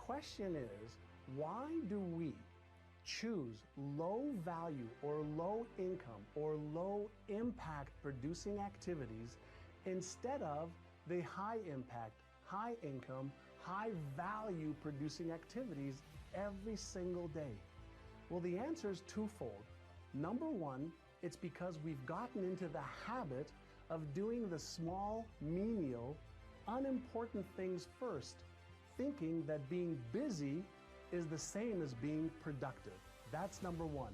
question is, why do we choose low value or low income or low impact producing activities instead of the high impact, high income, high value producing activities every single day? Well, the answer is twofold. Number one, it's because we've gotten into the habit of doing the small, menial, unimportant things first, thinking that being busy is the same as being productive. That's number one.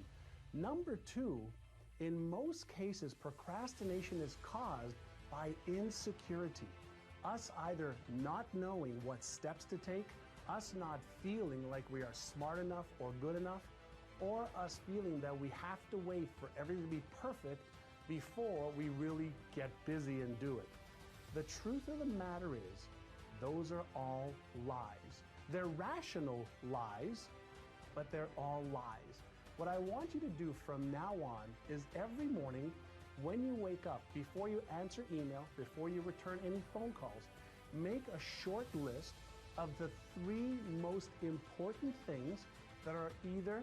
Number two, in most cases, procrastination is caused by insecurity. Us either not knowing what steps to take, us not feeling like we are smart enough or good enough, or us feeling that we have to wait for everything to be perfect before we really get busy and do it. The truth of the matter is, those are all lies. They're rational lies, but they're all lies. What I want you to do from now on is every morning when you wake up, before you answer email, before you return any phone calls, make a short list of the 3 most important things that are either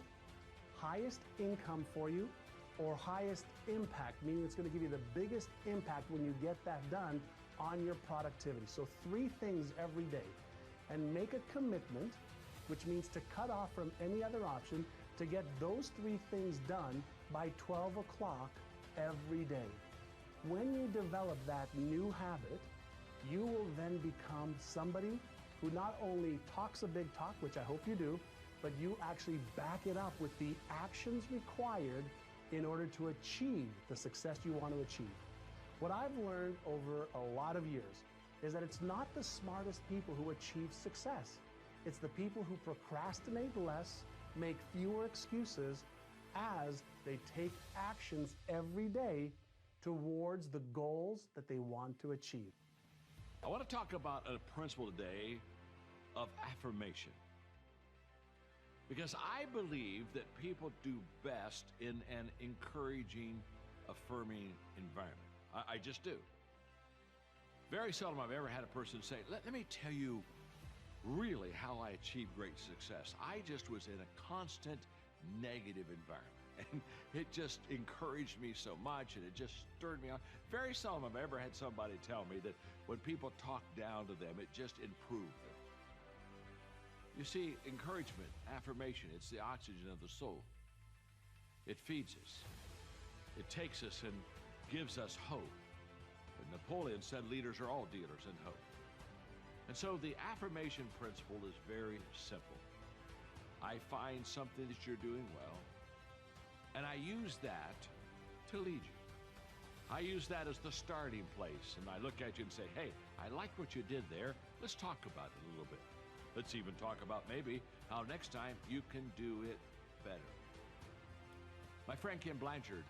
highest income for you or highest impact, meaning it's going to give you the biggest impact when you get that done on your productivity. So 3 things every day, and make a commitment, which means to cut off from any other option, to get those 3 things done by 12 o'clock every day. When you develop that new habit, you will then become somebody who not only talks a big talk, which I hope you do, but you actually back it up with the actions required in order to achieve the success you want to achieve. What I've learned over a lot of years is that it's not the smartest people who achieve success. It's the people who procrastinate less, make fewer excuses as they take actions every day towards the goals that they want to achieve. I want to talk about a principle today of affirmation. Because I believe that people do best in an encouraging, affirming environment. I just do. Very seldom I've ever had a person say, let me tell you really how I achieved great success. I just was in a constant negative environment. And it just encouraged me so much, and it just stirred me on. Very seldom I've ever had somebody tell me that when people talk down to them, it just improved them. You see, encouragement, affirmation, it's the oxygen of the soul. It feeds us. It takes us and gives us hope. And Napoleon said leaders are all dealers in hope. And so the affirmation principle is very simple. I find something that you're doing well, and I use that to lead you. I use that as the starting place, and I look at you and say, hey, I like what you did there. Let's talk about it a little bit. Let's even talk about maybe how next time you can do it better. My friend Ken Blanchard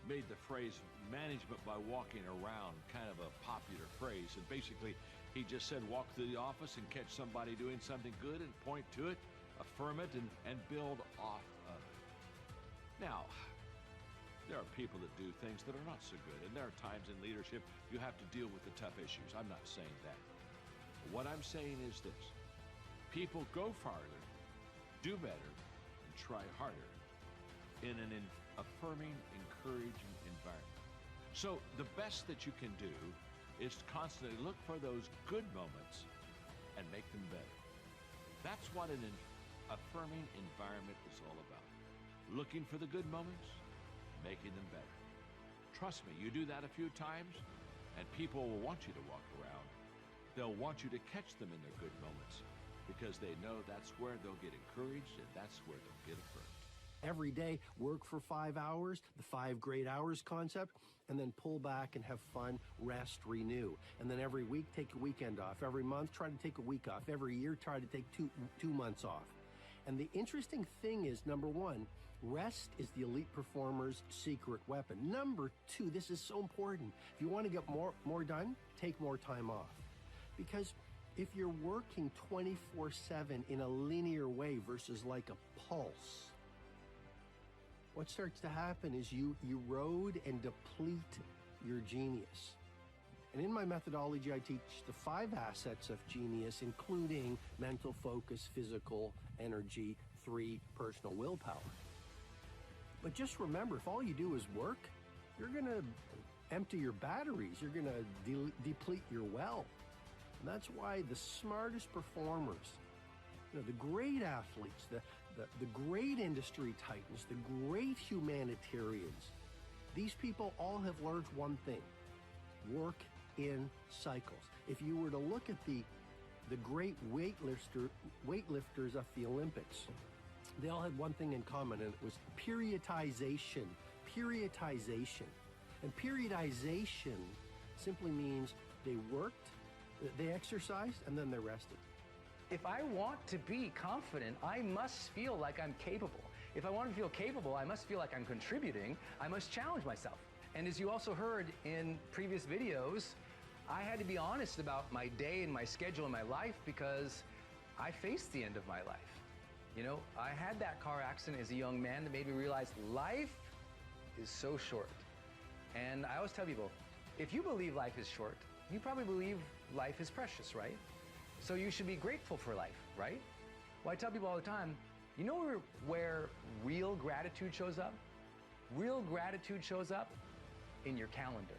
made the phrase management by walking around kind of a popular phrase. And basically, he just said, walk through the office and catch somebody doing something good and point to it, affirm it, and build off of it. Now, there are people that do things that are not so good. And there are times in leadership you have to deal with the tough issues. I'm not saying that. What I'm saying is this. People go farther, do better, and try harder in an affirming, encouraging environment. So the best that you can do is to constantly look for those good moments and make them better. That's what an affirming environment is all about. Looking for the good moments, making them better. Trust me, you do that a few times, and people will want you to walk around. They'll want you to catch them in their good moments, because they know that's where they'll get encouraged and that's where they'll get affirmed. Every day, work for 5 hours, the 5 great hours concept, and then pull back and have fun, rest, renew. And then every week, take a weekend off. Every month, try to take a week off. Every year, try to take two months off. And the interesting thing is, number 1, rest is the elite performer's secret weapon. Number 2, this is so important. If you want to get more done, take more time off. Because if you're working 24/7 in a linear way versus like a pulse, what starts to happen is you erode and deplete your genius. And in my methodology, I teach the 5 assets of genius, including mental focus, physical energy, 3, personal willpower. But just remember, if all you do is work, you're going to empty your batteries. You're going to deplete your well. And that's why the smartest performers, the great athletes, the great industry titans, the great humanitarians, these people all have learned one thing: work in cycles. If you were to look at the great weightlifters of the Olympics, they all had one thing in common, and it was periodization. Periodization. And periodization simply means they worked, they exercised, and then they rested. If I want to be confident, I must feel like I'm capable. If I want to feel capable, I must feel like I'm contributing. I must challenge myself. And as you also heard in previous videos, I had to be honest about my day and my schedule and my life because I faced the end of my life. I had that car accident as a young man that made me realize life is so short. And I always tell people, if you believe life is short, you probably believe life is precious, right? So you should be grateful for life, right? Well, I tell people all the time, you know where real gratitude shows up? Real gratitude shows up in your calendar.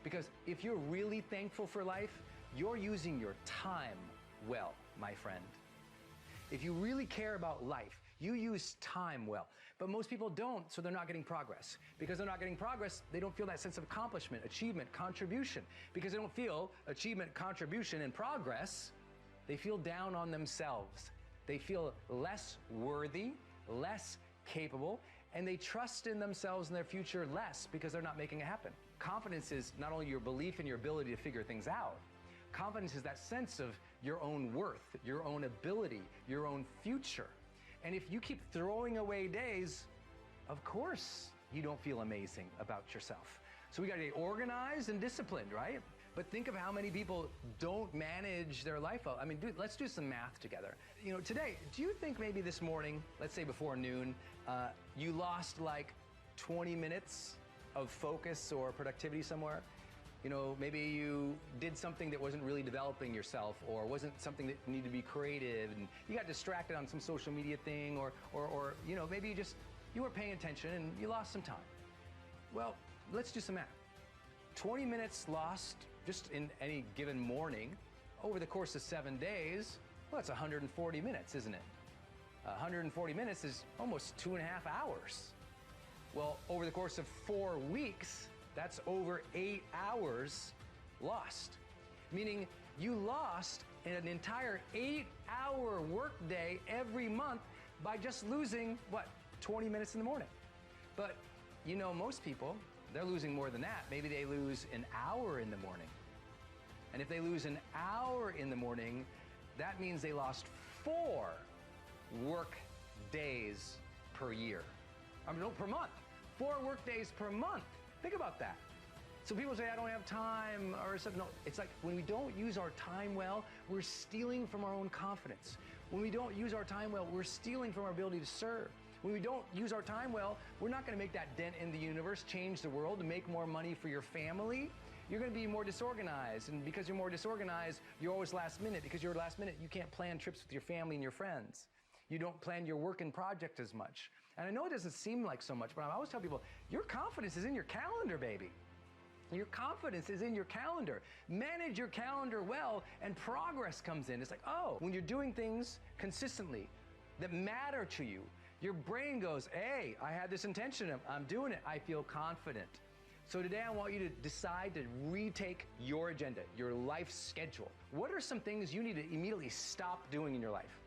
Because if you're really thankful for life, you're using your time well, my friend. If you really care about life, you use time well. But most people don't, so they're not getting progress. Because they're not getting progress, they don't feel that sense of accomplishment, achievement, contribution. Because they don't feel achievement, contribution, and progress, they feel down on themselves. They feel less worthy, less capable, and they trust in themselves and their future less because they're not making it happen. Confidence is not only your belief in your ability to figure things out. Confidence is that sense of your own worth, your own ability, your own future. And if you keep throwing away days, of course you don't feel amazing about yourself. So we got to get organized and disciplined, right? But think of how many people don't manage their life well. I mean, dude, let's do some math together. Today, do you think maybe this morning, let's say before noon, you lost like 20 minutes of focus or productivity somewhere? Maybe you did something that wasn't really developing yourself, or wasn't something that needed to be creative, and you got distracted on some social media thing, or maybe you weren't paying attention and you lost some time. Well, let's do some math. 20 minutes lost just in any given morning over the course of 7 days, well, that's 140 minutes, isn't it? 140 minutes is almost 2.5 hours. Well, over the course of 4 weeks, that's over 8 hours lost. Meaning you lost an entire 8-hour workday every month by just losing, 20 minutes in the morning. But most people, they're losing more than that. Maybe they lose an hour in the morning. And if they lose an hour in the morning, that means they lost 4 work days per year. Per month. 4 work days per month. Think about that. So people say, I don't have time or something. No, it's like when we don't use our time well, we're stealing from our own confidence. When we don't use our time well, we're stealing from our ability to serve. When we don't use our time well, we're not going to make that dent in the universe, change the world, to make more money for your family. You're going to be more disorganized. And because you're more disorganized, you're always last minute. Because you're last minute, you can't plan trips with your family and your friends. You don't plan your work and project as much. And I know it doesn't seem like so much, but I always tell people, your confidence is in your calendar, baby. Your confidence is in your calendar. Manage your calendar well, and progress comes in. It's like, when you're doing things consistently that matter to you, your brain goes, hey, I had this intention, I'm doing it, I feel confident. So today I want you to decide to retake your agenda, your life schedule. What are some things you need to immediately stop doing in your life?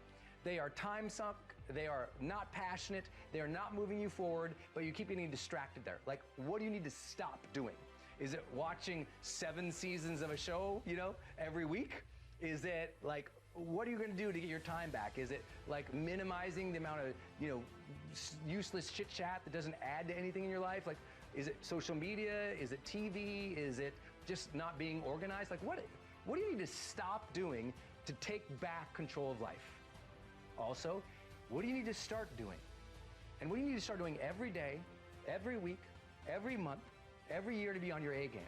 They are time sunk, they are not passionate, they are not moving you forward, but you keep getting distracted there. Like, what do you need to stop doing? Is it watching 7 seasons of a show, every week? Is it like, what are you going to do to get your time back? Is it like minimizing the amount of, useless chit chat that doesn't add to anything in your life? Like, is it social media? Is it TV? Is it just not being organized? Like, what do you need to stop doing to take back control of life? Also, what do you need to start doing? And what do you need to start doing every day, every week, every month, every year to be on your A game?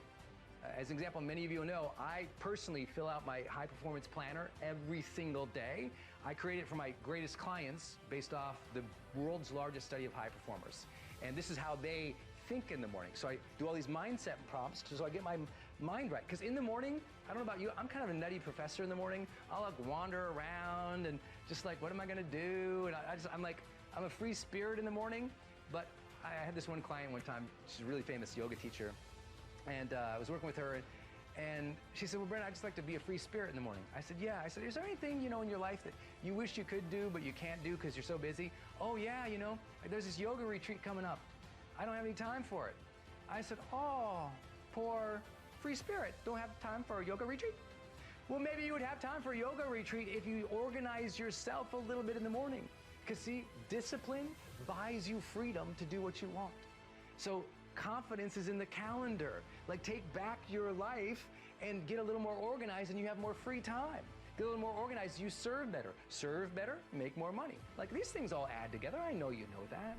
As an example, many of you know, I personally fill out my high performance planner every single day. I create it for my greatest clients based off the world's largest study of high performers. And this is how they think in the morning. So I do all these mindset prompts so I get my mind right. Because in the morning, I don't know about you, I'm kind of a nutty professor in the morning. I'll like wander around and just like, what am I gonna do? And I'm a free spirit in the morning. But I had this one client one time, she's a really famous yoga teacher. And I was working with her, and she said, well, Brent, I'd just like to be a free spirit in the morning. I said, yeah. I said, is there anything, in your life that you wish you could do, but you can't do because you're so busy? Oh, yeah, there's this yoga retreat coming up. I don't have any time for it. I said, oh, poor free spirit. Don't have time for a yoga retreat? Well, maybe you would have time for a yoga retreat if you organize yourself a little bit in the morning. Because see, discipline buys you freedom to do what you want. So confidence is in the calendar. Like, take back your life and get a little more organized, and you have more free time. Get a little more organized, you serve better. Serve better, make more money. Like, these things all add together. I know you know that.